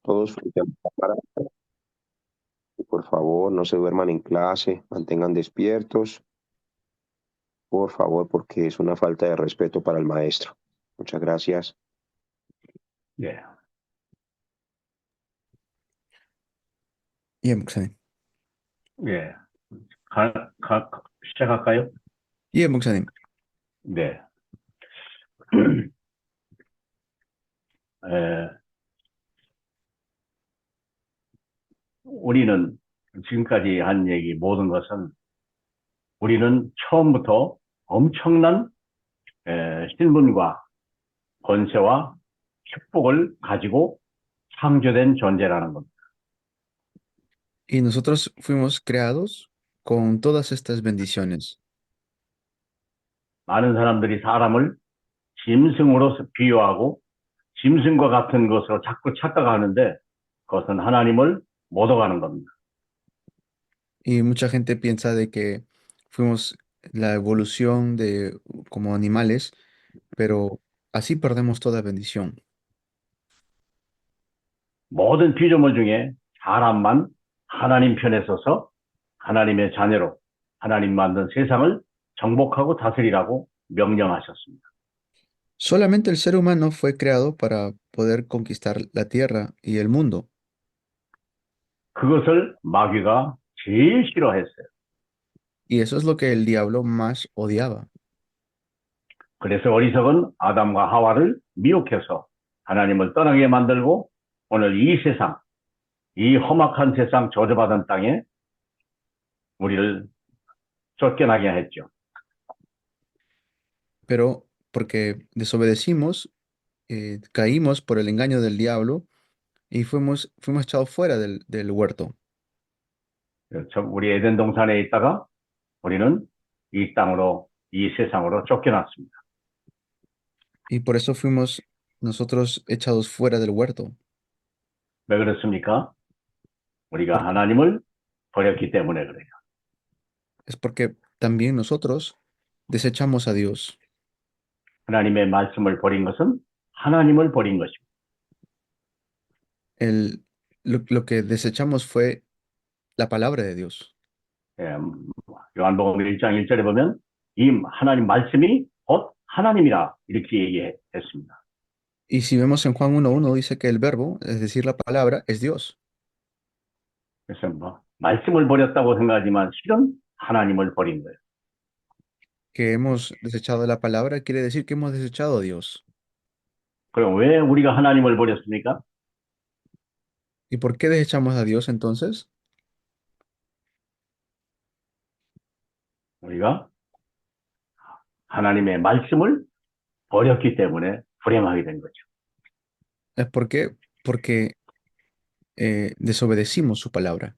Todos frente a la cámara. Y por favor, no se duerman en clase, mantengan despiertos, por favor, porque es una falta de respeto para el maestro. Muchas gracias. 예, 예, 목사님. 예. 시작할까요? 예, 목사님. 네. 우리는 지금까지 한 얘기 모든 것은 우리는 처음부터 엄청난 신분과 권세와 축복을 가지고 창조된 존재라는 겁니다. Y nosotros fuimos creados con todas estas bendiciones. 많은 사람들이 사람을 짐승으로 비유하고 짐승과 같은 것으로 자꾸 착각하는데 그것은 하나님을 못 어가는 겁니다. Y mucha gente piensa de que fuimos la evolución de como animales, pero así perdemos toda bendición. 모든 피조물 중에 사람만 하나님 편에 서서 하나님의 자녀로 하나님 만든 세상을 정복하고 다스리라고 명령하셨습니다. Solamente el ser humano fue creado para poder conquistar la tierra y el mundo. 그것을 마귀가 제일 싫어했어요. Y eso es lo que el diablo más odiaba. 그래서 어리석은 아담과 하와를 미혹해서 하나님을 떠나게 만들고 오늘 이 세상, 이 험악한 세상 저주받은 땅에 우리를 쫓겨나게 했죠. Pero porque desobedecimos, caímos por el engaño del diablo y fuimos echados fuera del huerto. 우리 에덴 동산에 있다가 우리는 이 땅으로, 이 세상으로 쫓겨났습니다. Y por eso fuimos nosotros echados fuera del huerto. 왜 그렇습니까? 우리가 ¿Por qué? 하나님을 버렸기 때문에 그래요. Es porque también nosotros desechamos a Dios. 하나님의 말씀을 버린 것은 하나님을 버린 것입니다. Lo que desechamos fue la palabra de Dios. 예, 요한복음 1장 1절에 보면 이 하나님 말씀이 곧 하나님이라 이렇게 얘기했습니다. Y si vemos en Juan 1:1 dice que el verbo, es decir, la palabra, es Dios. 그래서 뭐 말씀을 버렸다고 생각하지만 실은 하나님을 버린 거예요. Que hemos desechado la palabra quiere decir que hemos desechado a Dios. 그럼 왜 우리가 하나님을 버렸습니까? ¿Y por qué desechamos a Dios entonces? 우리가 하나님의 말씀을 버렸기 때문에 불행하게 된 거죠. Es porque desobedecimos su palabra.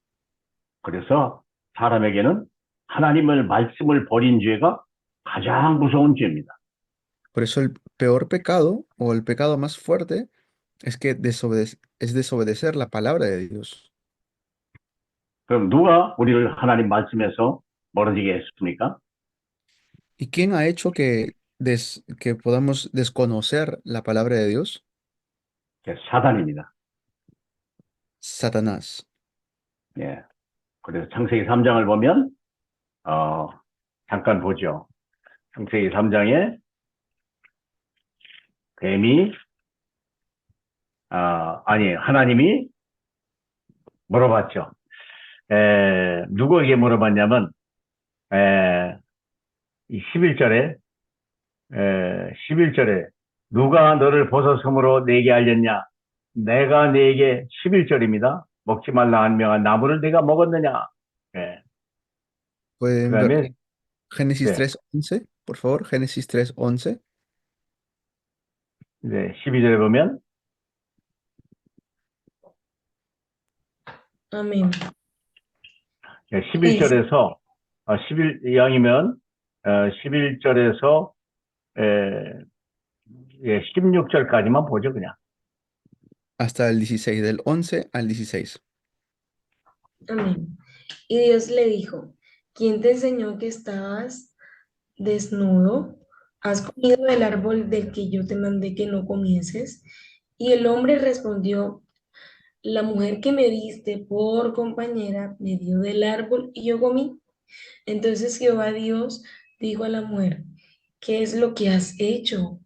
그래서 사람에게는 하나님의 말씀을 버린 죄가 가장 무서운 죄입니다. Por eso el peor pecado o el pecado más fuerte es que es desobedecer la palabra de Dios. 그럼 누가 우리를 하나님 말씀에서 멀어지게 했습니까? ¿Y quién ha hecho que podamos desconocer la palabra de Dios? 사단입니다. Satanás. 예. 그래서 창세기 3장을 보면 잠깐 보죠. 창세기 3장에 뱀이 하나님이 물어봤죠. 누구에게 물어봤냐면 11절에 누가 너를 버섯음으로 내게 알렸냐? 내가 네게 11절입니다. 먹지 말라 한 명한 나무를 내가 먹었느냐? ¿Pueden 그다음에 ver Génesis 네. 3:11? Por favor, Génesis 3:11. 네, 12절에 보면 Amén. 11절에서 11이왕이면 11절에서 16절까지만 보죠, 그냥. Hasta el 16, del 11 al 16. Amén. Y Dios le dijo, ¿Quién te enseñó que estabas desnudo? ¿Has comido del árbol del que yo te mandé que no comieses? Y el hombre respondió, la mujer que me diste por compañera me dio del árbol y yo comí. Entonces Jehová Dios dijo a la mujer, ¿qué es lo que has hecho?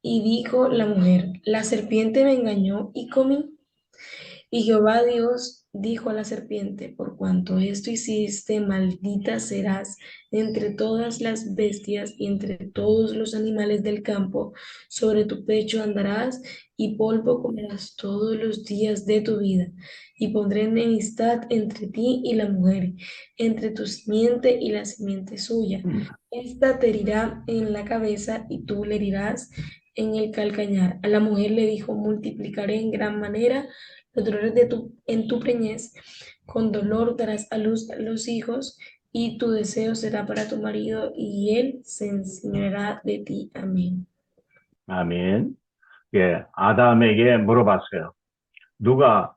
Y dijo la mujer, la serpiente me engañó y comí. Y Jehová Dios dijo a la serpiente, por cuanto esto hiciste, maldita serás entre todas las bestias y entre todos los animales del campo, sobre tu pecho andarás y polvo comerás todos los días de tu vida. Y pondré enemistad entre ti y la mujer, entre tu simiente y la simiente suya. Esta te herirá en la cabeza y tú le herirás en el calcañar. A la mujer le dijo, multiplicaré en gran manera los dolores en tu preñez, con dolor darás a luz a los hijos, y tu deseo será para tu marido, y él se enseñará de ti. Amén. 아멘. 예, 아담에게 물어봤어요. 누가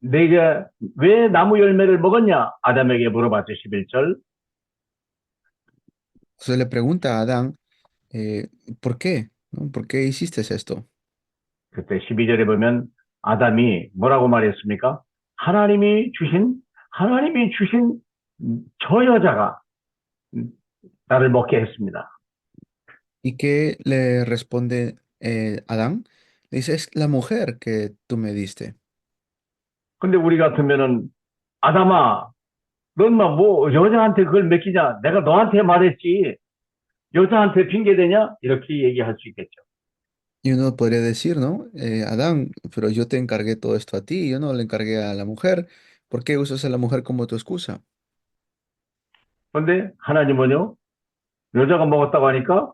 내가 왜 나무 열매를 먹었냐? 아담에게 물어봤죠. 11절. Entonces le pregunta a Adán, eh, ¿por qué? ¿No? ¿Por qué hiciste esto? 그때 12절에 보면 아담이 뭐라고 말했습니까? 하나님이 주신 저 여자가 나를 먹게 했습니다. ¿Y qué le responde Adán? Le dice, es la mujer que tú me diste. 근데 우리 같으면은 아담아, 넌 뭐 여자한테 그걸 맡기냐? 내가 너한테 말했지. 여자한테 핑계대냐? 이렇게 얘기할 수 있겠죠. Y uno podría decir, ¿no? Adán, pero yo te encargué todo esto a ti, yo no le encargué a la mujer. ¿Por qué usas a la mujer como tu excusa? 근데 하나님은요, 여자가 먹었다고 하니까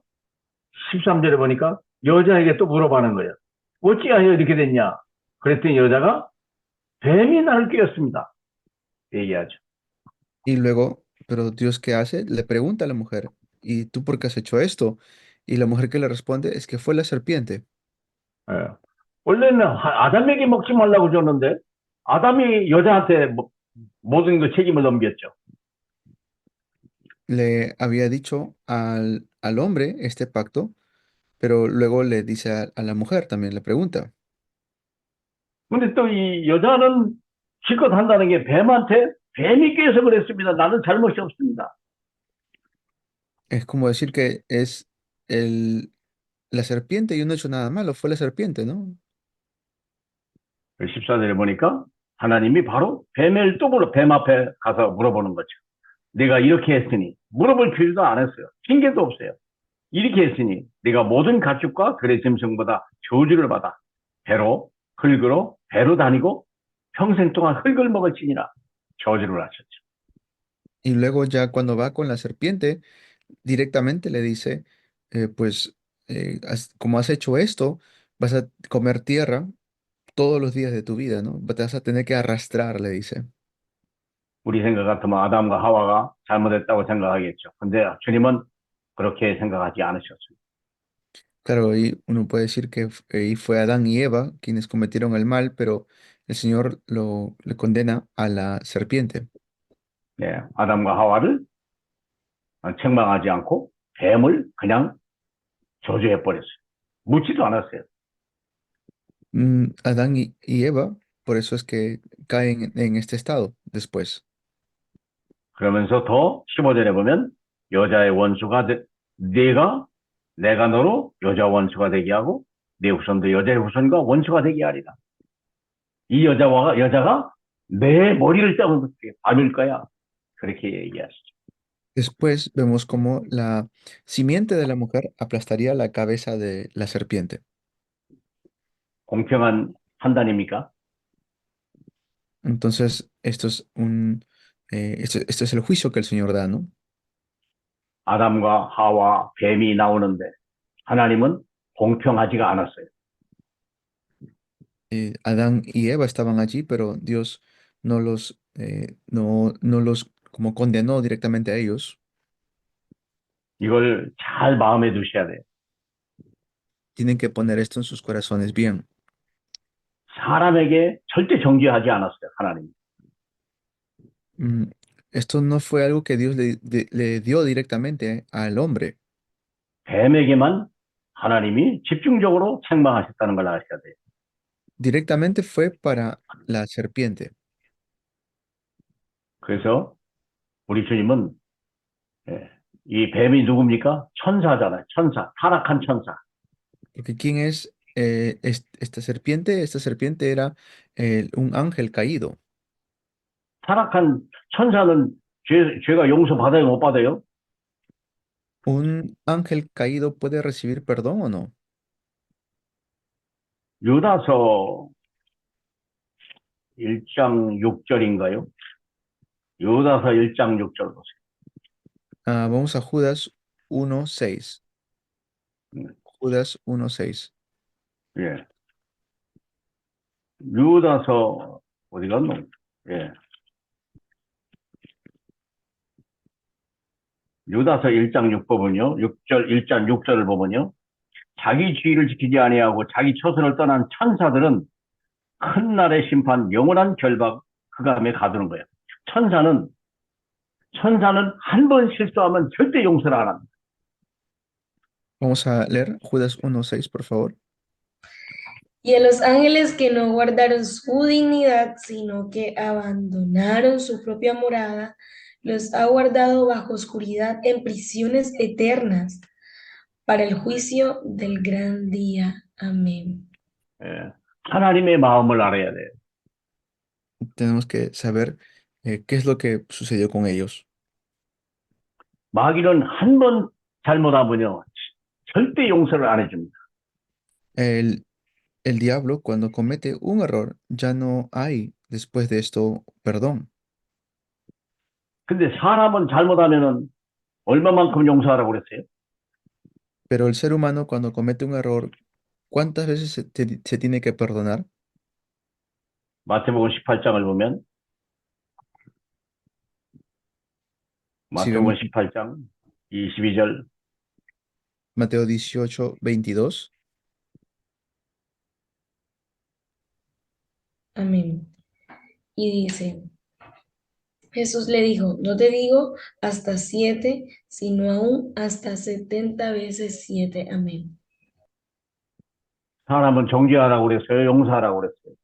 13절에 보니까 여자에게 또 물어보는 거예요. 어찌하여 이렇게 됐냐? 그랬더니 여자가 뱀이 나를 꿰었습니다. 얘기하죠. Y luego, pero Dios, ¿qué hace? Le pregunta a la mujer, ¿y tú por qué has hecho esto? Y la mujer que le responde es que fue la serpiente. 예. 원래는 아담에게 먹지 말라고 줬는데 아담이 여자한테 모든 그 책임을 넘겼죠. Le había dicho al hombre este pacto, pero luego le dice a la mujer, también le pregunta. 근데 또 이 여자는 실컷 한다는 게 뱀이 꿰서 그랬습니다. 나는 잘못이 없습니다. Es como decir que es la serpiente y yo no he hecho nada malo, fue la serpiente, ¿no? 14절에 보니까 하나님이 바로 뱀 앞에 가서 물어보는 거죠. 내가 이렇게 했으니 물어볼 필요도 안 했어요. 핑계도 없어요. 이렇게 했으니 네가 모든 가축과 들의 짐승보다 저주를 받아 흙으로 다니고 평생 동안 흙을 먹을지니라 저주를 하셨죠. Y luego ya cuando va con la serpiente, directamente le dice, pues como has hecho esto, vas a comer tierra todos los días de tu vida, ¿no? Te vas a tener que arrastrar, le dice. 우리 생각 같으면 아담과 하와가 잘못했다고 생각하겠죠. 근데 주님은 그렇게 생각하지 않으셨어요. Claro, y uno puede decir que y fue Adán y Eva quienes cometieron el mal, pero el Señor le condena a la serpiente. 네, 아담과 하와를 책망하지 않고 뱀을 그냥 저주해 버렸어요. 묻지도 않았어요. Adán y Eva, por eso es que caen en este estado después. 그러면서 더 15절에 보면 여자의 원수가 내가 너로 여자 원수가 되게 하고 내 후손도 여자의 후손과 원수가 되게 하리라. 이 여자가 내 머리를 밟을 거야. 그렇게 얘기하시죠. Después vemos cómo la simiente de la mujer aplastaría la cabeza de la serpiente. 공평한 판단입니까? Entonces, esto es el juicio que el Señor da, ¿no? 아담과 하와 뱀이 나오는데 하나님은 공평하지가 않았어요. Adán y Eva estaban allí, pero Dios no los como condenó directamente a ellos. 이걸 잘 마음에 두셔야 돼요. Tienen que poner esto en sus corazones bien. 사람에게 절대 정죄하지 않았어요. 하나님. Mm, Esto no fue algo que Dios le dio directamente al hombre. 뱀에게만 하나님이 집중적으로 책망하셨다는 걸 아셔야 돼요. Directamente fue para la serpiente. 그래서 우리 주님은 예, 이 뱀이 누굽니까? 천사잖아요. 천사, 타락한 천사. Porque ¿quién es esta serpiente? Esta serpiente era un ángel caído. 타락한 천사는 죄가 용서받아요, 못 받아요? ¿Un ángel caído puede recibir perdón o no? 유다서 1장 6절인가요? 유다서 1장 6절 보세요. Vamos a Judas 1:6. Judas 1:6. 예. 유다서 어디 갔노? 예. 유다서 1장 6번은요. 6절 1장 6절을 보면요. 자기 주의를 지키지 아니하고 자기 처소를 떠난 천사들은 큰 날의 심판, 영원한 결박 흑암에 가두는 거예요. 천사는 한 번 실수하면 절대 용서를 안 합니다. Vamos a leer Judas 1:6, por favor. Y a los ángeles que no guardaron su dignidad, sino que abandonaron su propia morada, los ha guardado bajo oscuridad en prisiones eternas para el juicio del gran día. Amén. 예. 하나님의 마음을 알아야 돼요. Tenemos que saber qué es lo que sucedió con ellos. 마귀는 한 번 잘못하면요. 절대 용서를 안 해줍니다. El diablo, cuando comete un error, ya no hay después de esto perdón. 근데 사람은 잘못하면은 얼마만큼 용서하라고 그랬어요? Pero el ser humano, cuando comete un error, ¿cuántas veces se tiene que perdonar? 마태복음 18장을 보면 Si 마태복음 vemos 18장 22절 Mateo 18:22. Amén. Y dice, Jesús le dijo, no te digo hasta 7, sino aún hasta 70 veces 7. Amén. 사람은 정죄하라고 그랬어요? 용서하라고 그랬어요?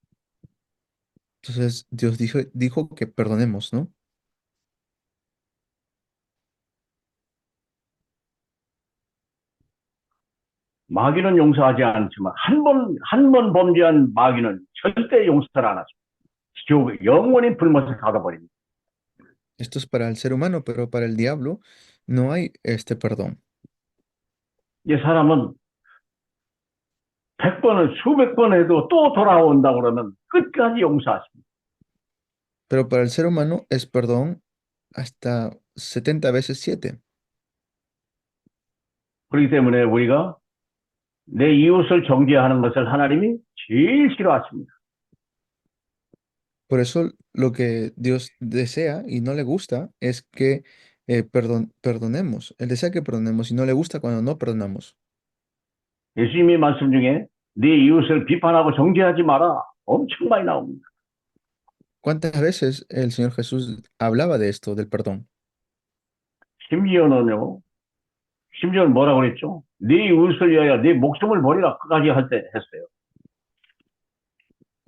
Entonces Dios dijo que perdonemos, ¿no? 마귀는 용서하지 않지만 한 번 범죄한 마귀는 절대 용서를 안 하죠. 영원히 불못에 가둬버립니다. Esto es para el ser humano, pero para el diablo no hay este perdón. 이 사람은 100번을 수백 번 해도 또 돌아온다 그러면 끝까지 용서하십니다. Pero para el ser humano es perdón hasta 70 veces 7. 그렇기 때문에 우리가 내 이웃을 정죄하는 것을 하나님이 제일 싫어하십니다. Por eso lo que Dios desea y no le gusta es que perdonemos. Él desea que perdonemos y no le gusta cuando no perdonamos. 예수님의 말씀 중에 네 이웃을 비판하고 정죄하지 마라 엄청 많이 나옵니다. ¿Cuántas veces el Señor Jesús hablaba de esto, del perdón? 심지어는 뭐라고 그랬죠? 네 이웃을 위하여 네 목숨을 버리라 끝까지 할 때 했어요.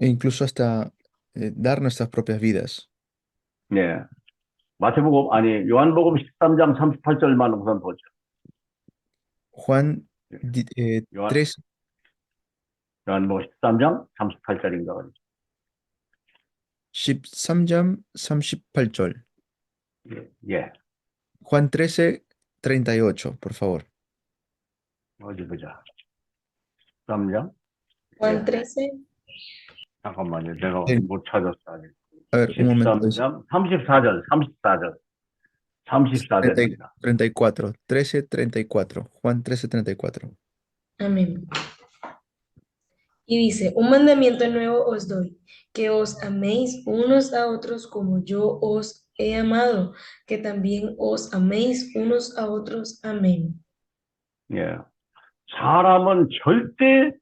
E incluso hasta dar nuestras propias vidas. 네. 요한복음 13장 38절만 우선 보죠. Juan 요한, 13, 요한복음 13장 38절인가 그러죠. 13장 38절. 예. Juan 13:38, por favor. 어디 보자. 13장. Juan 13. 잠깐만요. 내가 네. 못 찾았어. 아직. A ver, un momento. 13장 34절입니다. 34, 13:34. Juan 13:34. Amén. Y dice, un mandamiento nuevo os doy, que os améis unos a otros como yo os he amado, que también os améis unos a otros. Amén. 예. 사람은 절대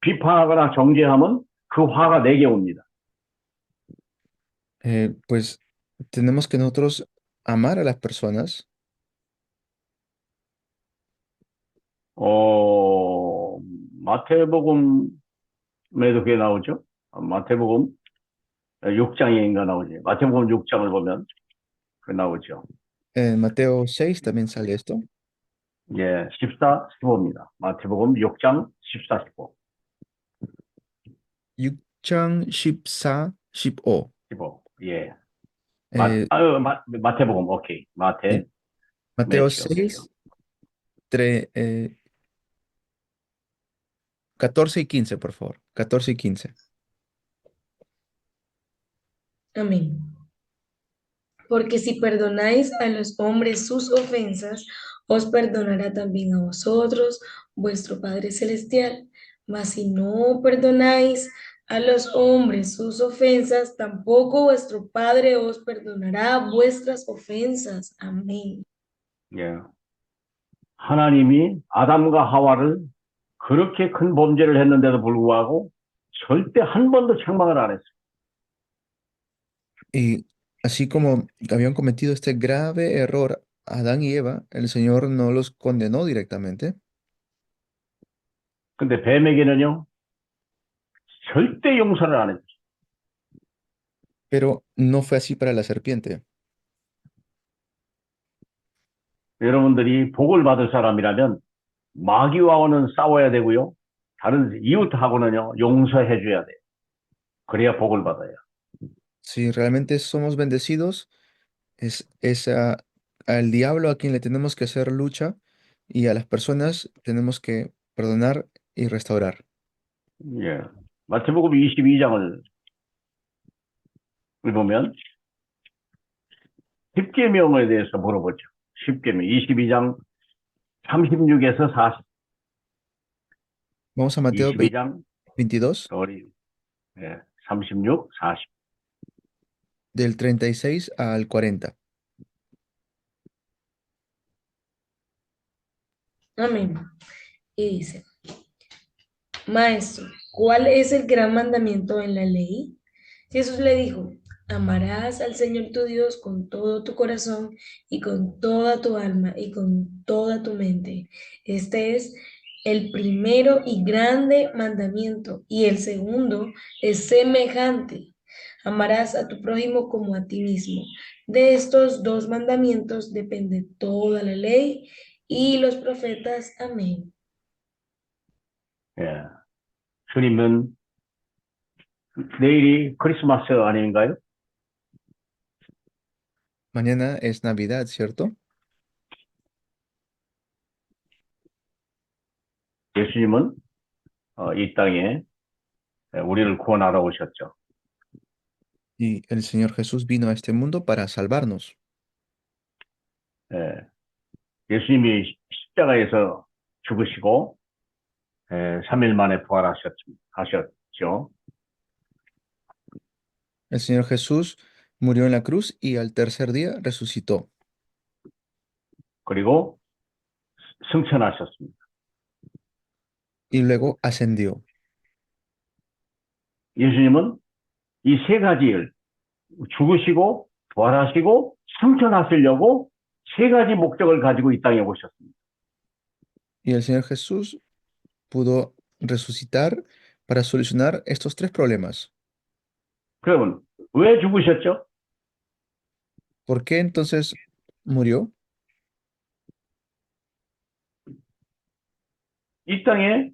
비판하거나 정죄하면 그 화가 내게 옵니다. Pues tenemos que nosotros amar a las personas. 어, 마태복음에도 그게 나오죠. 마태복음 6장인가 나오지. 마태복음 6장을 보면 그 나오죠. En Mateo 6 también sale esto. 예, 14, 15입니다. 마태복음 6장 14, 15. 6장 14, 15. 15. 예. Eh, 마태복음, 오케이. sí. 마태, Mateo 매튜. 6, 14 y 15, por favor. 14 y 15. Amén. Porque si perdonáis a los hombres sus ofensas, os perdonará también a vosotros vuestro Padre Celestial. Mas si no perdonáis a los hombres sus ofensas, tampoco vuestro Padre os perdonará vuestras ofensas. Amén. 예. 하나님이 아담과 하와를 그렇게 큰 범죄를 했는데도 불구하고 절대 한 번도 책망을 안 했어요. Y así como habían cometido este grave error Adán y Eva, el Señor no los condenó directamente, 근데 뱀에게는요, 절대 용서를 안 했어요. pero no fue así para la serpiente. 여러분들이 복을 받을 사람이라면 마귀와는 싸워야 되고요. 다른 이웃하고는요, 용서해 줘야 돼요. 그래야 복을 받아요. Si realmente somos bendecidos, al diablo a quien le tenemos que hacer lucha y a las personas tenemos que perdonar y restaurar. 예. 마태복음 22장을 보면 십계명에 대해서 물어보죠. 십계명 22장 36에서 40. Vamos a Mateo 22장 22, 예, 36, 40. del 36 al 40. Amén. Y dice, Maestro, ¿cuál es el gran mandamiento en la ley? Jesús le dijo, amarás al Señor tu Dios con todo tu corazón y con toda tu alma y con toda tu mente. Este es el primero y grande mandamiento, y el segundo es semejante. Amarás a tu prójimo como a ti mismo. De estos dos mandamientos depende toda la ley y los profetas. Amén. 예. 주님은 내일이 크리스마스 아닌가요? Mañana es Navidad, ¿cierto? 예수님은 이 땅에 우리를 구원하러 오셨죠. Y el Señor Jesús vino a este mundo para salvarnos. 예. 예수님이 십자가에서 죽으시고 3일 만에 부활하셨죠. El Señor Jesús murió en la cruz y al tercer día resucitó 그리고 승천하셨습니다. y luego ascendió. 예수님은 이 세 가지를 죽으시고 부활하시고 승천하시려고 세 가지 목적을 가지고 이 땅에 오셨습니다. Y el Señor Jesús pudo resucitar para solucionar estos tres problemas. 그러면 왜 죽으셨죠? ¿Por qué entonces murió? 이 땅에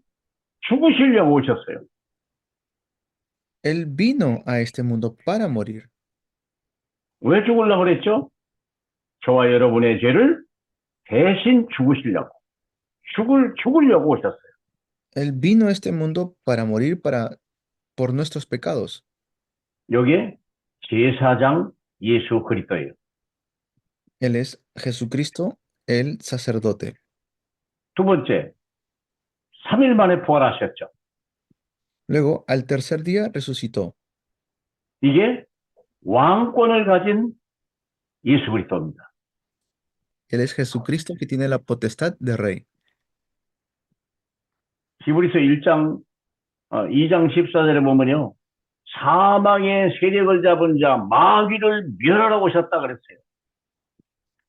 죽으시려고 오셨어요. Él vino a este mundo para morir. 왜 죽으려고 그랬죠? 저와 여러분의 죄를 대신 죽으시려고. 죽으려고 오셨어요. Él vino a este mundo para morir por nuestros pecados. 여기에 제사장 예수 그리스도예요. Él es Jesucristo, el sacerdote. 두 번째, 3일 만에 부활하셨죠. Luego, al tercer día, resucitó. 이게 왕권을 가진 예수 그리스도입니다. Él es Jesucristo que tiene la potestad de rey. 히브리서 2장 14절에 보면요. 사망의 세력을 잡은 자 마귀를 멸하러 오셨다 그랬어요.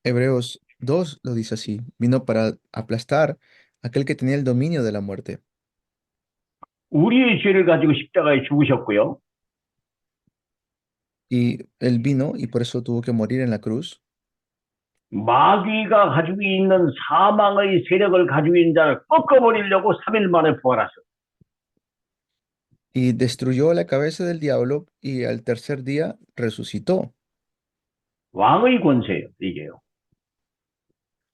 Hebreos 2 lo dice así, vino para aplastar a aquel que tenía el dominio de la muerte. 우리의 죄를 가지고 십자가에 죽으셨고요. Y él vino y por eso tuvo que morir en la cruz. 마귀가 가지고 있는 사망의 세력을 가지고 있는 자를 꺾어버리려고 3일 만에 부활하셨어요. Y destruyó la cabeza del diablo y al tercer día resucitó. 왕의 권세예요, 이게요.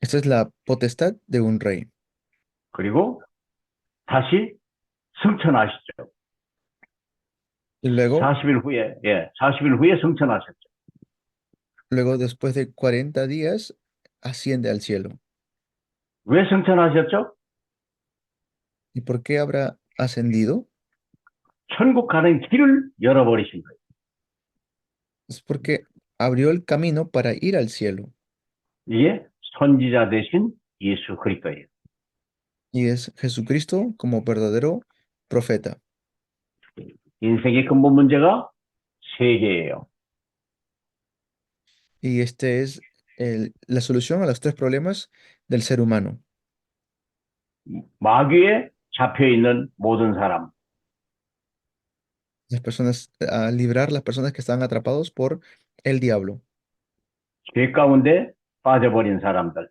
Esta es la potestad de un rey. 그리고 다시 승천하시죠. Y luego, 40일 후에, 40일 후에 승천하셨죠. luego después de 40 días, asciende al cielo. 왜 승천하셨죠? ¿Y por qué habrá ascendido? 천국 가는 길을 열어버리신 거예요. Es porque abrió el camino para ir al cielo. 이게 선지자 되신 예수 그리스도예요. Y es Jesucristo como verdadero profeta. 인생의 근본 문제가 세 개예요. Y este es la solución a los tres problemas del ser humano. 마귀에 잡혀 있는 모든 사람, Las personas, a librar las personas que están atrapados por el diablo. 죄 가운데 빠져버린 사람들,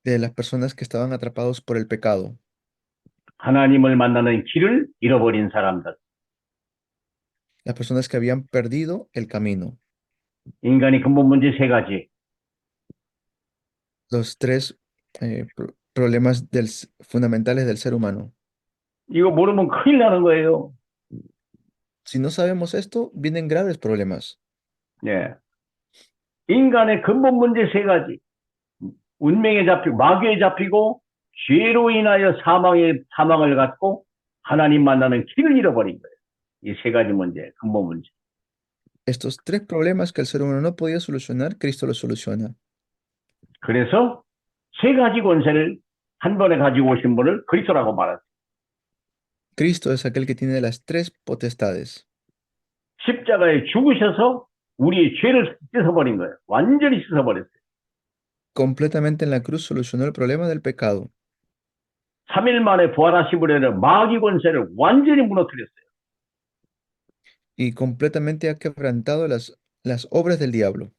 De las personas que estaban atrapados por el pecado. 하나님을 만나는 길을 잃어버린 사람들, Las personas que habían perdido el camino. 인간의 근본 문제 세 가지. Los tres problemas fundamentales del ser humano. 이거 모르면 큰일 나는 거예요. Si no sabemos esto, vienen graves problemas. 예. 인간의 근본 문제 세 가지. 운명에 잡히고, 마귀에 잡히고, 죄로 인하여 사망을 갖고, 하나님 만나는 길을 잃어버린 거예요. 이 세 가지 문제, 근본 문제. Estos tres problemas que el ser humano no podía solucionar, Cristo los soluciona. 그래서 세 가지 권세를 한 번에 가지고 오신 분을 그리스도라고 말하죠. Cristo es aquel que tiene las tres potestades. 십자가에 죽으셔서 우리의 죄를 씻어버린 거예요. 완전히 씻어버렸어요. Completamente en la cruz solucionó el problema del pecado. 3일 만에 부활하시므로는 마귀 권세를 완전히 무너뜨렸어요. Y completamente ha quebrantado las obras del diablo.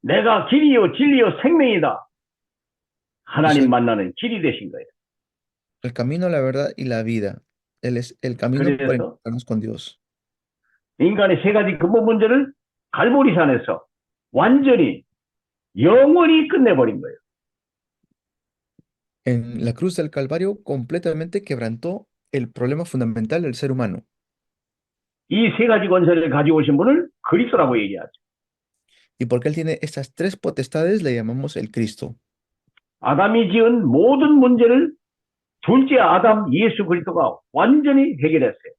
내가 길이요 진리요 생명이다. 하나님 Soy 만나는 길이 되신 거예요. el camino, la verdad y la vida. Él es el camino para 그래서 encontrarnos con Dios. 인간의 세 가지 근본 문제를 갈보리산에서 완전히 영원히 끝내버린 거예요. En la cruz del Calvario completamente quebrantó el problema fundamental del ser humano. 이 세 가지 권세를 가지고 오신 분을 그리스도라고 얘기하죠. Y porque Él tiene estas tres potestades, le llamamos el Cristo. 아담이 지은 모든 문제를 둘째 아담 예수 그리스도가 완전히 해결했어요.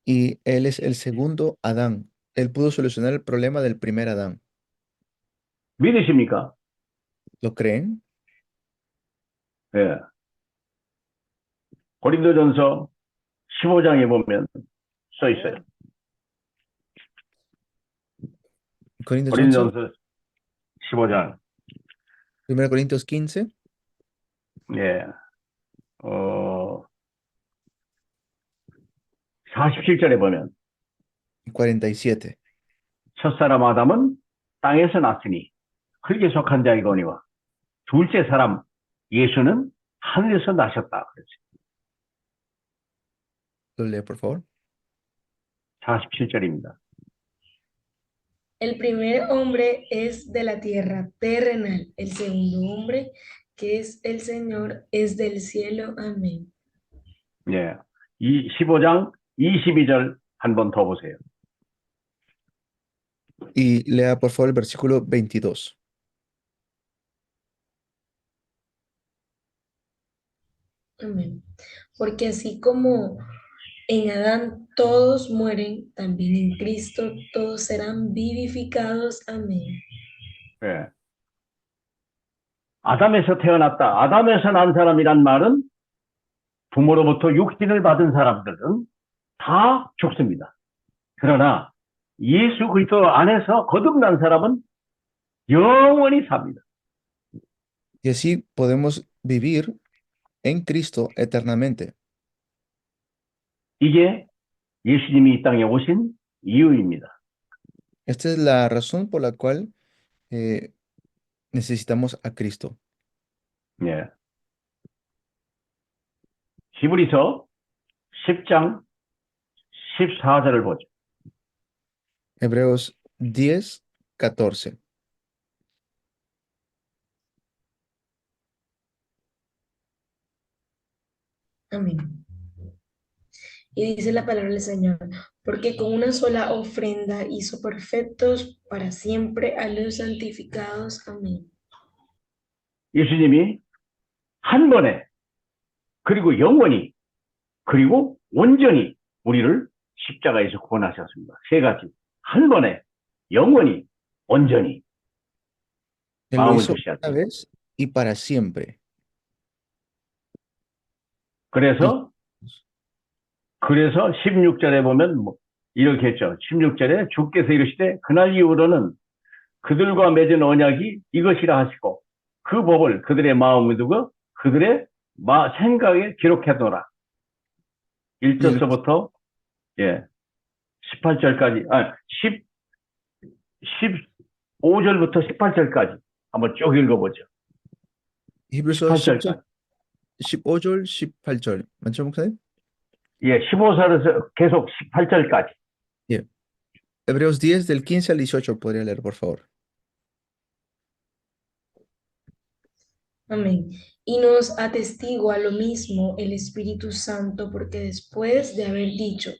Y Él es el segundo Adán. Él pudo solucionar el problema del primer Adán. 믿으십니까? ¿Lo creen? 예. 고린도전서 15장에 보면 써 있어요. Corintios 15, 고린도전서 15장. 1 Corintios 15, 예. 47절에 보면 47. 첫사람 아담은 땅에서 났으니 흙에 속한 자이거니와 둘째 사람 예수는 하늘에서 나셨다. 그랬어요. Lo leo, por favor. 47절입니다. El primer hombre es de la tierra terrenal, el segundo hombre, que es el Señor, es del cielo. Amén. 예. 이 15장 22절 한 번 더 보세요. Y lea, por favor, el versículo 22. Amén. Porque así como en Adán todos mueren, también en Cristo todos serán vivificados. Amén. 예. 아담에서 태어났다. 아담에서 난 사람이란 말은 부모로부터 육신을 받은 사람들은 다 죽습니다. 그러나 예수 그리스도 안에서 거듭난 사람은 영원히 삽니다. Y así podemos vivir en Cristo eternamente. 이게 예수님이 이 땅에 오신 이유입니다. Esta es la razón por la cual necesitamos a Cristo. 예. 히브리서 10장 14절을 보죠. Hebreos 10:14. Amén. Y dice la palabra del Señor, porque con una sola ofrenda hizo perfectos para siempre a los santificados. Amén. 예수님이 한 번에 그리고 영원히 그리고 온전히 우리를 십자가에서 구원하셨습니다. 세 가지. 한 번에 영원히 온전히 Él lo 마음을 hizo 두셔야 una 돼요. vez y para siempre. 그래서 16절에 보면 이렇게 했죠. 16절에 주께서 이르시되 그날 이후로는 그들과 맺은 언약이 이것이라 하시고 그 법을 그들의 마음에 두고 그들의 생각에 기록해둬라. 1절서부터 18절까지 15절부터 18절까지 한번 쭉 읽어보죠. 히브리서 18절까지. 15절, 18절. 맞죠, 목사님? 예, 15절에서 계속 18절까지. Hebreos 10 del 15 al 18, podría leer, por favor. Amén. Y nos atestigua lo mismo el Espíritu Santo, porque después de haber dicho,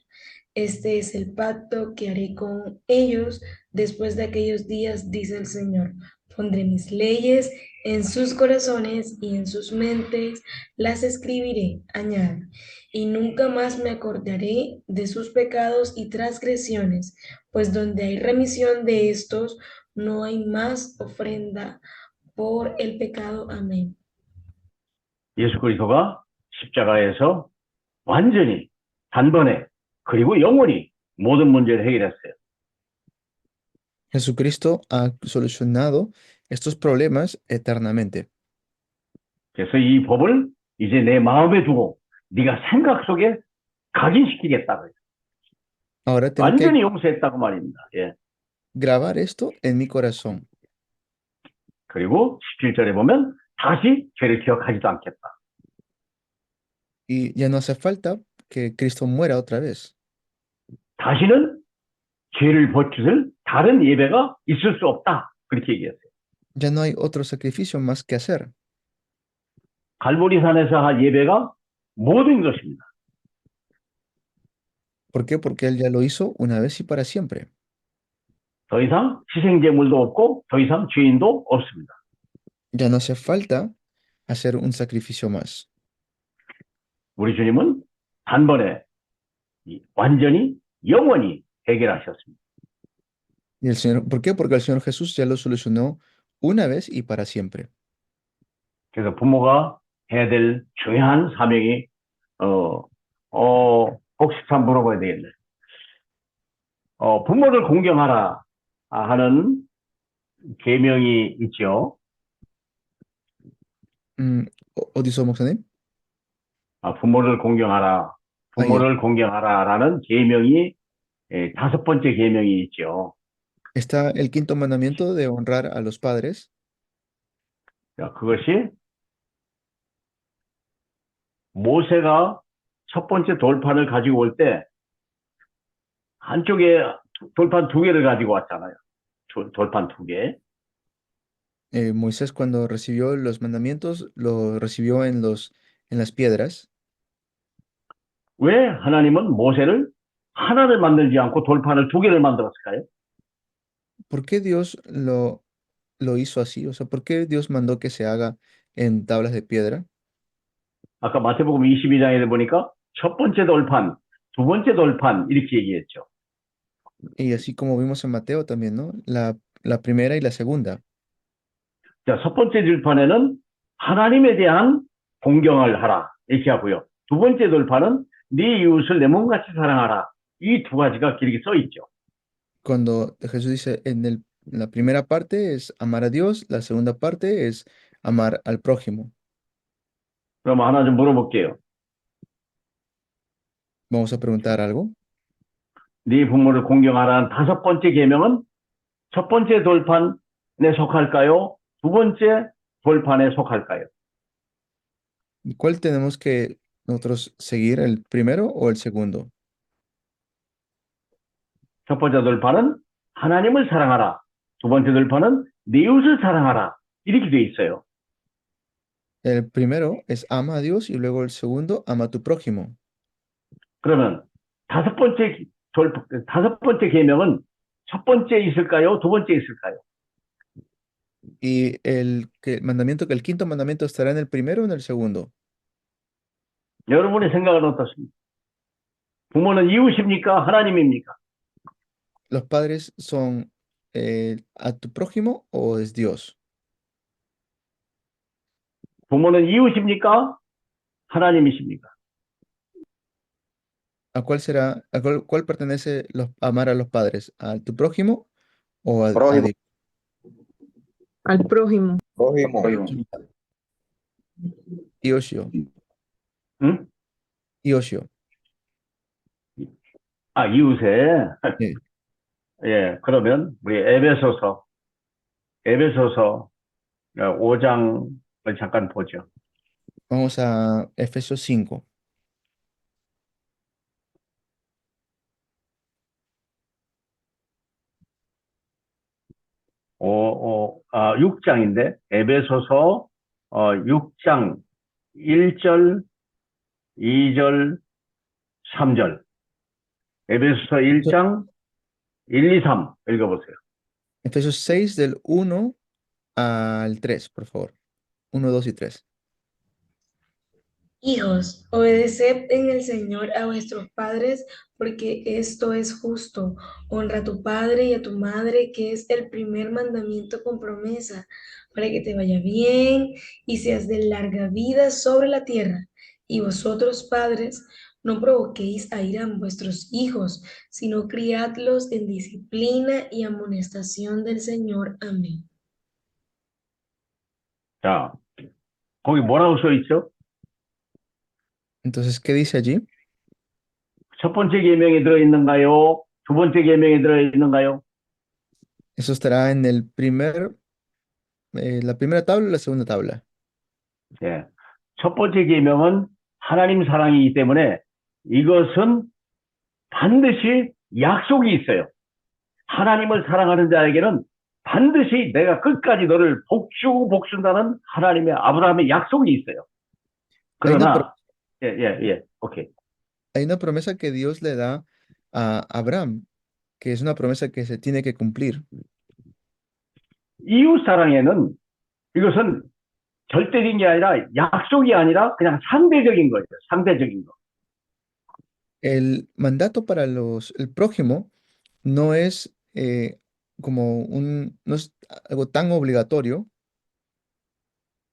este es el pacto que haré con ellos después de aquellos días, dice el Señor, pondré mis leyes en sus corazones y en sus mentes las escribiré, añade, y nunca más me acordaré de sus pecados y transgresiones, pues donde hay remisión de estos, no hay más ofrenda por el pecado. Amén. 예수 그리스도가 십자가에서 완전히 단번에 그리고 영원히 모든 문제를 해결했어요. Jesucristo ha solucionado estos problemas eternamente. 그래서 이 법을 이제 내 마음에 두고 네가 생각 속에 각인시키겠다고요. Ahora tengo que 완전히 용서했다고 말입니다. 예. grabar esto en mi corazón. 그리고 17절에 보면 다시 죄를 기억하지도 않겠다. Y ya no hace falta que Cristo muera otra vez. 다시는 죄를 버티실 다른 예배가 있을 수 없다. 그렇게 얘기했어요. Ya no hay otro sacrificio más que hacer. 갈보리산에서 한 예배가 모든 것입니다. ¿Por qué? Porque Él ya lo hizo una vez y para siempre. 더 이상 희생제물도 없고 더 이상 죄인도 없습니다. Ya no hace falta hacer un sacrificio más. 우리 주님은 단번에 완전히 영원히 해결하셨습니다. Y el Señor, ¿por qué? Porque el Señor Jesús ya lo solucionó una vez y para siempre. 그래서 부모가 해야 될 중요한 사명이 혹시 참 물어봐야 되겠네. 부모를 공경하라 하는 계명이 있죠. 어디서 목사님? 부모를 공경하라, 부모를 공경하라라는 계명이 5번째 계명이 있죠. Está el quinto mandamiento de honrar a los padres. 자, 그것이 모세가 첫 번째 돌판을 가지고 올 때 한쪽에 돌판 2개를 가지고 왔잖아요. 돌판 2개. Moisés cuando recibió los mandamientos, lo recibió en las piedras. 왜 하나님은 모세를 하나를 만들지 않고 돌판을 2개를 만들었을까요? ¿Por qué Dios lo hizo así? O sea, ¿por qué Dios mandó que se haga en tablas de piedra? 아까 마태복음 22장에 보니까 첫 번째 돌판, 두 번째 돌판 이렇게 얘기했죠. Y así como vimos en Mateo también, ¿no? La primera y la segunda. 자, 첫 번째 돌판에는 하나님에 대한 공경을 하라 이렇게 하고요. 두 번째 돌판은 네 이웃을 내 몸같이 사랑하라. 이 두 가지가 길게 써 있죠. Cuando Jesús dice la primera parte es amar a Dios, la segunda parte es amar al prójimo. 그럼 하나 좀 물어볼게요. Vamos a preguntar algo. 네 부모를 공경하라는 다섯 번째 계명은 첫 번째 돌판에 속할까요? 두 번째 돌판에 속할까요? ¿Cuál tenemos que nosotros seguir, el primero o el segundo? 첫 번째 돌판은 하나님을 사랑하라. 두 번째 돌판은 네 이웃을 사랑하라. 이렇게 돼 있어요. El primero es ama a Dios y luego el segundo ama a tu prójimo. 그러면 다섯 번째 계명은 첫 번째 있을까요? 두 번째 있을까요? Y el quinto mandamiento estará en el primero o en el segundo. 여러분의 생각은 어떻습니까? 부모는 이웃입니까? 하나님입니까? ¿Los padres son a tu prójimo o es Dios? 부모는 이웃입니까? 하나님이십니까? ¿Cuál pertenece amar a los padres? ¿A tu prójimo o a Prójimo. Dios? Al prójimo. Prójimo. Yoshio. 응? Yoshio. 아, 이웃에. 예. 예, 그러면 우리 에베소서 5장을 잠깐 보죠. Vamos a Efesios 5. 오, 6장인데 에베소서 6장 1절, 2절, 3절. 에베소서 1장 1, 2, 3 읽어보세요. Efesios 6 del 1 al 3, por favor. 1, 2 y 3. Hijos, obedeced en el Señor a vuestros padres, porque esto es justo. Honra a tu padre y a tu madre, que es el primer mandamiento con promesa, para que te vaya bien y seas de larga vida sobre la tierra. Y vosotros, padres, no provoquéis a ira a vuestros hijos, sino criadlos en disciplina y amonestación del Señor. Amén. 자, 거기 뭐라고 써 있죠? Entonces, ¿qué dice allí? 첫 번째 계명에 들어있는가요? 두 번째 계명에 들어있는가요? Eso estará en la primera tabla y la segunda tabla. 예. 첫 번째 계명은 하나님 사랑이기 때문에 이것은 반드시 약속이 있어요. 하나님을 사랑하는 자에게는 반드시 내가 끝까지 너를 복주고 복준다는 하나님의 아브라함의 약속이 있어요. 그러나 오케이. Hay una promesa que Dios le da a Abraham, que es una promesa que se tiene que cumplir. 이웃 사랑에는 이것은 절대적인 게 아니라 약속이 아니라 그냥 상대적인 거죠. 상대적인 거. El mandato para el prójimo no es no es algo tan obligatorio.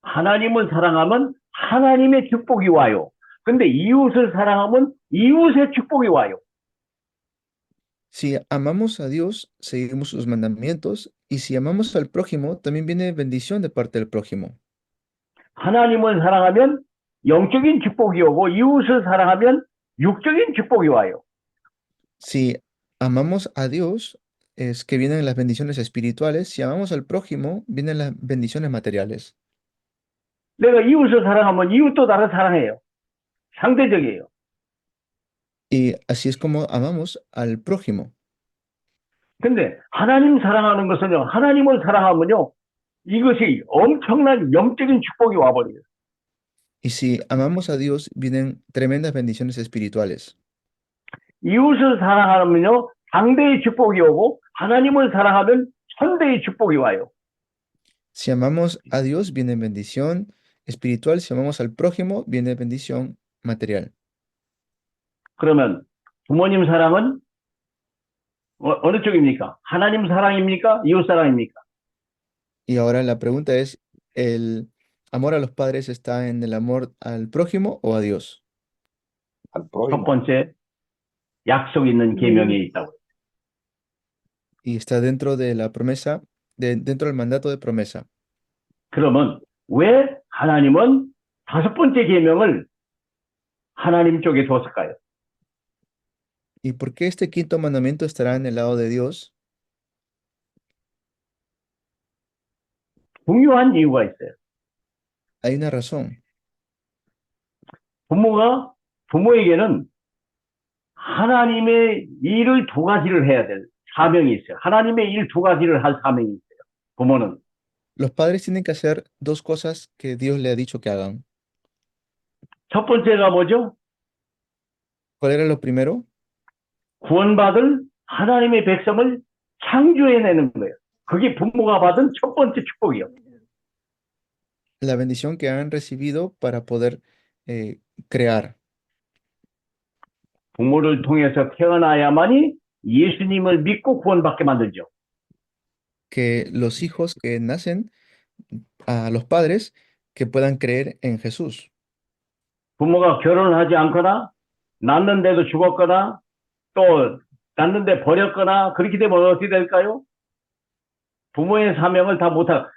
하나님을 사랑하면 하나님의 축복이 와요. 근데 이웃을 사랑하면 이웃의 축복이 와요. Si amamos a Dios, seguimos sus mandamientos, y si amamos al prójimo, también viene bendición de parte del prójimo. 하나님을 사랑하면 영적인 축복이 오고 이웃을 사랑하면 육적인 축복이 와요. Si amamos a Dios, es que vienen las bendiciones espirituales. Si amamos al prójimo, vienen las bendiciones materiales. 내가 이웃을 사랑하면 이웃도 나를 사랑해요. 상대적이에요. Y así es como amamos al prójimo. 근데 하나님 사랑하는 것은요. 하나님을 사랑하면요. 이것이 엄청난 영적인 축복이 와버려요. Y si amamos a Dios, vienen tremendas bendiciones espirituales. 이웃을 사랑하면요. 상대의 축복이 오고 하나님을 사랑하면 천대의 축복이 와요. Si amamos a Dios, viene bendición espiritual. Si amamos al prójimo, viene bendición material. 그러면 부모님 사랑은 어느 쪽입니까? 하나님 사랑입니까? 이웃 사랑입니까? Y ahora la pregunta es, ¿el amor a los padres está en el amor al prójimo o a Dios? al 첫 prójimo. 번째 약속 있는 계명에 있다고. Y está dentro de la promesa, dentro del mandato de promesa. 그러면 왜 하나님은 다섯 번째 계명을 하나님 쪽에 뒀을까요? ¿Y por qué este quinto mandamiento estará en el lado de Dios? 중요한 이유가 있어요. Hay una razón. 부모에게는 하나님의 일을 두 가지를 해야 될 사명이 있어요. 하나님의 일 두 가지를 할 사명이 있어요. 부모는. Los padres tienen que hacer dos cosas que Dios le ha dicho que hagan. 첫 번째가 뭐죠? ¿Cuál era lo primero? 구원받을 하나님의 백성을 창조해내는 거예요. 그게 부모가 받은 첫 번째 축복이요. La bendición que han recibido para poder crear. 부모를 통해서 태어나야만이 예수님을 믿고 구원받게 만들죠. Que los hijos que nacen a los padres que puedan creer en Jesús. 부모가 결혼을 하지 않거나 낳는데도 죽었거나 또 낳는데 버렸거나 그렇게 되면 어떻게 될까요? 부모의 사명을 다 못하,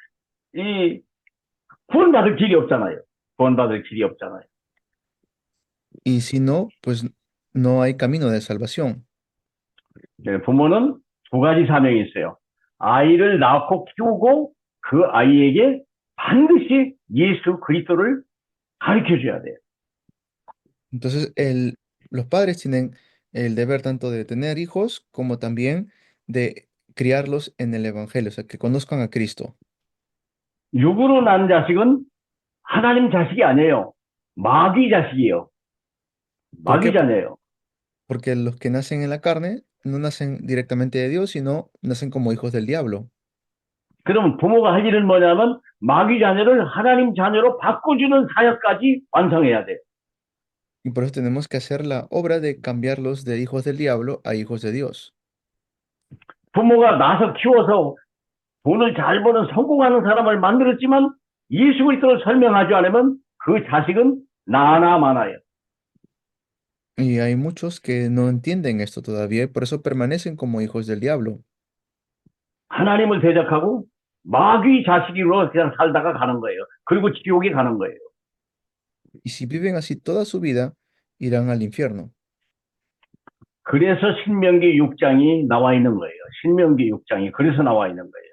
구원받을 길이 없잖아요. 구원받을 길이 없잖아요. Y si no, pues no hay camino de salvación. 부모는 두 가지 사명이 있어요. 아이를 낳고 키우고 그 아이에게 반드시 예수 그리스도를 가르쳐줘야 돼요. Entonces, los padres tienen el deber tanto de tener hijos como también de criarlos en el Evangelio, o sea, que conozcan a Cristo. 육으로 난 자식은 하나님 자식이 아니에요. 마귀 자식이에요. ¿Por 마귀 qué? 자녀예요. Porque los que nacen en la carne no nacen directamente de Dios, sino nacen como hijos del diablo. 그러면 부모가 할 일은 뭐냐면 마귀 자녀를 하나님 자녀로 바꿔주는 사역까지 완성해야 돼요. Y por eso tenemos que hacer la obra de cambiarlos de hijos del diablo a hijos de Dios. 부모가 낳아서 키워서 돈을 잘 버는 성공하는 사람을 만들었지만 예수 그리스도를 설명하지 않으면 그 자식은 나나 마나예요. Y hay muchos que no entienden esto todavía y por eso permanecen como hijos del diablo. 하나님을 대적하고 마귀 자식으로 그냥 살다가 가는 거예요. 그리고 지옥에 가는 거예요. Y si viven así toda su vida, irán al infierno. 그래서 신명기 6장이 나와 있는 거예요. 신명기 6장이 그래서 나와 있는 거예요.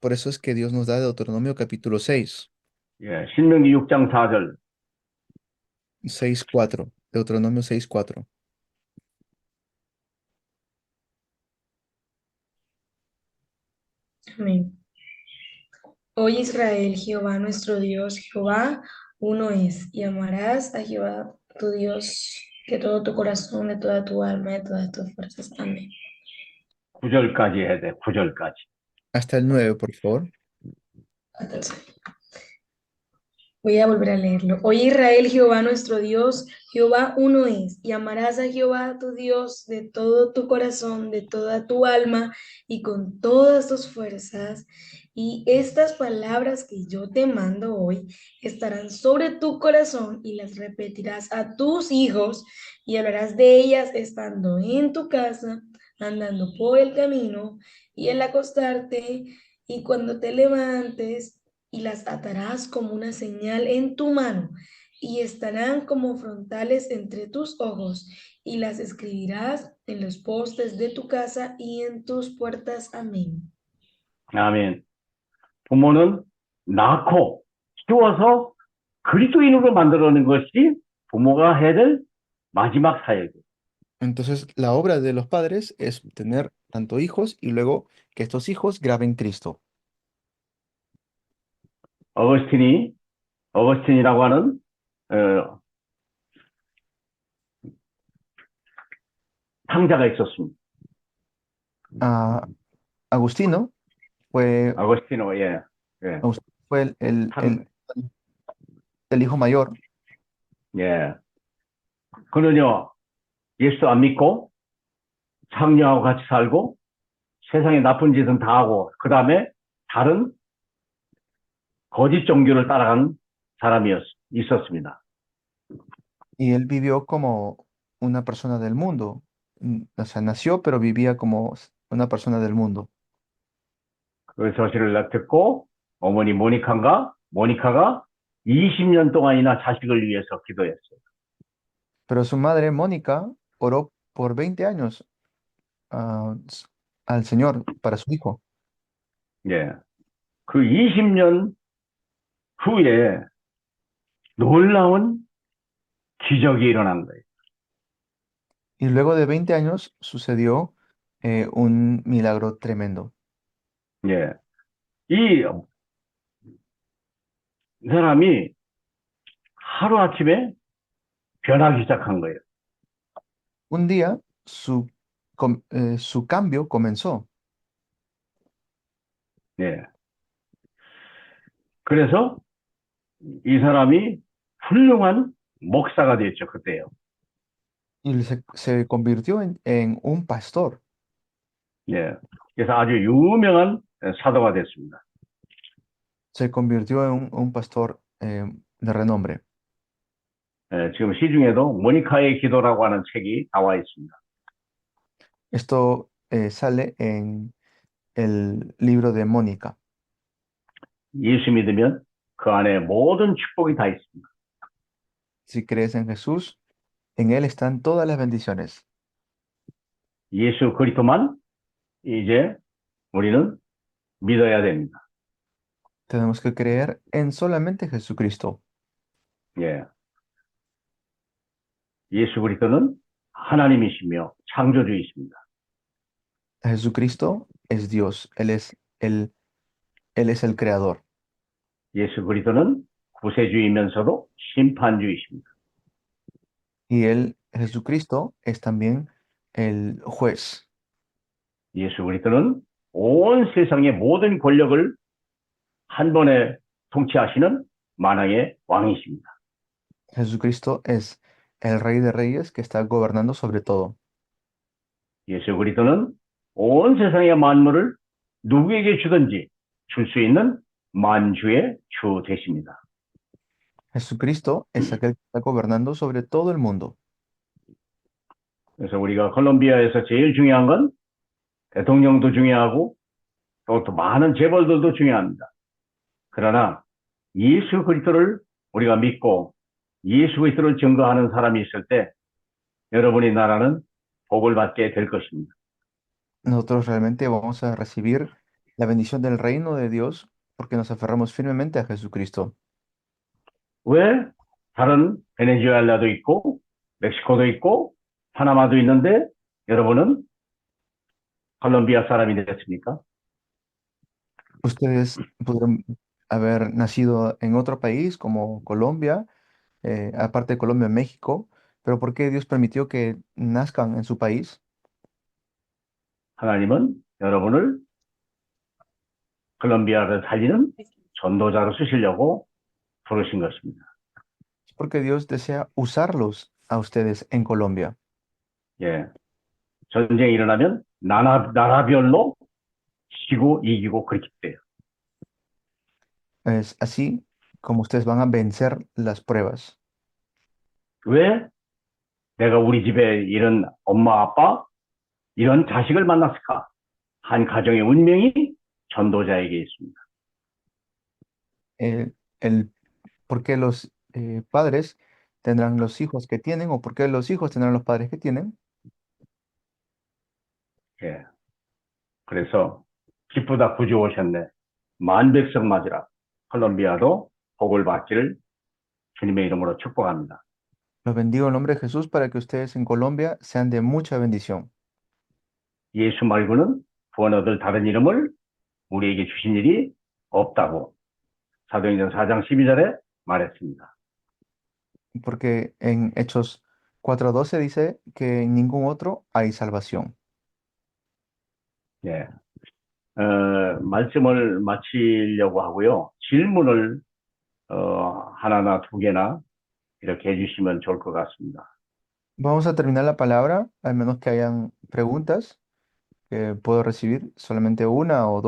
Por eso es que Dios nos da Deuteronomio capítulo 6, 예, 신명기 6장 4절. 6:4. Deuteronomio 6:4. Amén. Oye Israel, Jehová nuestro Dios, Jehová uno es, y amarás a Jehová tu Dios de todo tu corazón, de toda tu alma, de todas tus fuerzas. Amén. 9절까지 해야 돼. 9절까지. Hasta el 9, por favor. Voy a volver a leerlo. Oye Israel, Jehová nuestro Dios, Jehová uno es, y amarás a Jehová tu Dios de todo tu corazón, de toda tu alma y con todas tus fuerzas. Y estas palabras que yo te mando hoy estarán sobre tu corazón y las repetirás a tus hijos y hablarás de ellas estando en tu casa, andando por el camino y al acostarte y cuando te levantes, y las atarás como una señal en tu mano, y estarán como frontales entre tus ojos, y las escribirás en los postes de tu casa y en tus puertas. Amén. 아멘. 부모는 낳고 키워서 그리스도인으로 만들어내는 것이 부모가 해야 될 마지막 사역이에요. Entonces, la obra de los padres es tener tanto hijos y luego que estos hijos graben Cristo. 어거스틴이라고 하는 탕자가 있었습니다. Agustino fue, 어거스티노, 예. 예. fue el hijo mayor. 예. 그는요, 예수 안 믿고 상녀하고 같이 살고 세상에 나쁜 짓은 다 하고 그 다음에 다른 거짓 종교를 따라간 사람이 있었습니다. Y él vivió como una persona del mundo. O sea, nació, pero vivía como una persona del mundo. 그 소식을 듣고 어머니 모니카가 20년 동안이나 자식을 위해서 기도했어요. Pero su madre, Mónica, oró por 20 años ah, al Señor para su hijo. 예. 그 20년 후에 놀라운 기적이 일어난 거예요. Y luego de 20 años sucedió un milagro tremendo. 예. 이 사람이 하루아침에 변하기 시작한 거예요. Un día su cambio comenzó. 예. 그래서 이 사람이 훌륭한 목사가 됐죠, 그때요. Y se convirtió en un pastor. 예. 그래서 아주 유명한 사도가 됐습니다. Se convirtió en un pastor de renombre. 예, 지금 시중에도 모니카의 기도라고 하는 책이 나와 있습니다. Esto sale en el libro de Mónica. 예수 믿으면 그 안에 모든 축복이 다 있습니다. Si crees en Jesús, en Él están todas las bendiciones. 예수 그리스도만 이제 우리는 믿어야 됩니다. Tenemos que creer en solamente Jesucristo. 예. 예수 그리스도는 하나님이시며 창조주이십니다. Jesucristo es Dios. Él es el creador. 예수 그리스도는 구세주이면서도 심판주이십니다. Y Jesucristo, es también el juez. 예수 그리스도는 온 세상의 모든 권력을 한 번에 통치하시는 만왕의 왕이십니다. Jesucristo es el Rey de Reyes que está gobernando sobre todo. 예수 그리스도는 온 세상의 만물을 누구에게 주든지 줄 수 있는 만주의 주 되십니다. Jesucristo es aquel que está gobernando sobre todo el mundo. 그래서 우리가 콜롬비아에서 제일 중요한 건 대통령도 중요하고 또 많은 재벌들도 중요합니다. 그러나 예수 그리스도를 우리가 믿고 예수 그리스도를 증거하는 사람이 있을 때 여러분의 나라는 복을 받게 될 것입니다. Nosotros realmente vamos a recibir la bendición del reino de Dios porque nos aferramos firmemente a Jesucristo. 왜 다른 베네수엘라도 있고 멕시코도 있고 파나마도 있는데 여러분은 콜롬비아 사람이 됐습니까? Ustedes pudieron haber nacido en otro país como Colombia, aparte de Colombia, México, pero ¿por qué Dios permitió que nazcan en su país? 하나님은 여러분을 콜롬비아를 살리는 전도자로 쓰시려고 부르신 것입니다. Es porque Dios desea usarlos a ustedes en Colombia. 예, 전쟁이 일어나면 나라별로 지고 이기고 그렇게 돼요. Es así como ustedes van a vencer las pruebas. 왜 내가 우리 집에 이런 엄마 아빠 이런 자식을 만났을까? 한 가정의 운명이 전도자에게 있습니다. ¿Por qué los padres tendrán los hijos que tienen o por qué los hijos tendrán los padres que tienen? 예, 그래서 기쁘다 구주 오셨네. 만백성 맞으라. 콜롬비아도 복을 받기를 주님의 이름으로 축복합니다. Los bendigo en nombre de Jesús para que ustedes en Colombia sean de mucha bendición. 예수 말고는 구원 얻을 다른 이름을 우리에게 주신 일이 없다고 사도행전 4장 12절에 말했습니다. Porque en Hechos 4:12 dice que en ningún otro hay salvación. 예, 말씀을 마치려고 하고요. 질문을 하나나 두 개나 이렇게 해주시면 좋을 것 같습니다. Vamos a terminar la palabra, al menos que hayan preguntas que puedo recibir, solamente una o dos.